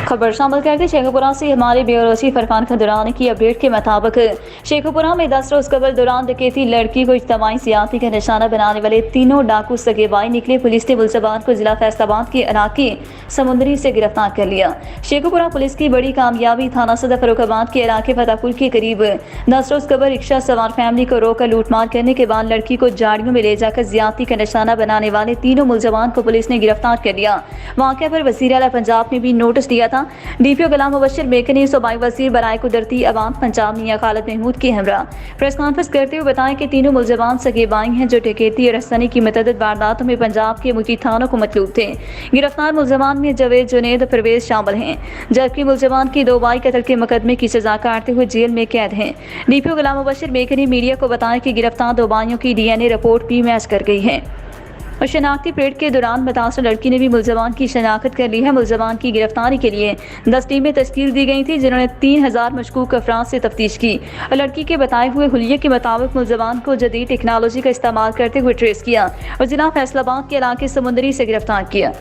खबर शामिल करते शेखपुरा से हमारे ब्यूरो चीफ फरहान खदरानी की अपडेट के मुताबिक शेखपुरा में 10 रोज कबल दौरान डकैती लड़की को इज्तिमाई सियाती का निशाना बनाने वाले तीनों डाकू सगे भाई निकले। पुलिस ने मुलजमान को जिला फैसलाबाद के इलाके समुंदरी से गिरफ्तार कर लिया। शेखपुरा पुलिस की बड़ी कामयाबी। थाना सदर फर्रुखाबाद के इलाके फतेहपुर के करीब 10 रोज कबल रिक्शा सवार फैमिली को रोककर लूटमार करने के बाद लड़की को झाड़ियों में ले जाकर ज्यादती का निशाना बनाने वाले तीनों मुलजमान को पुलिस ने गिरफ्तार कर लिया। वाक़या पर वज़ीर आला पंजाब ने भी नोटिस दिया था। डीपीओ गुलाम मुबश्शिर मेकनी सूबाई वज़ीर बराए कुदरती अवाम पंजाब मियां खालिद महमूद के हमरा प्रेस कॉन्फ्रेंस करते हुए बताया कि तीनों मुलजमान सगे भाई हैं जो डकैती और रसनी की मतअद्दिद वारदातों में पंजाब के मुख्तलिफ थानों को मतलूब थे। गिरफ्तार मुलजमान में जवेद, जुनैद, परवेज शामिल हैं, जबकि मुलजमान की 2 भाई कत्ल के मुकदमे की सजा काटते हुए जेल में कैद हैं। डीपीओ गुलाम मुबश्शिर मेकनी मीडिया को बताया कि गिरफ्तार 2 भाइयों की DNA रिपोर्ट भी मैच कर गई है और शनाख्ती परेड के दौरान मुतासर लड़की ने भी मुलजमान की शनाख्त कर ली है। मुलजमान की गिरफ्तारी के लिए 10 टीमें तश्कील दी गई थी, जिन्होंने 3000 मशकूक अफराद से तफ्तीश की और लड़की के बताए हुए हुलिये के मुताबिक मुलजमान को जदीद टेक्नोलॉजी का इस्तेमाल करते हुए ट्रेस किया और जिला फैसलाबाद के इलाके समुंदरी से गिरफ्तार किया।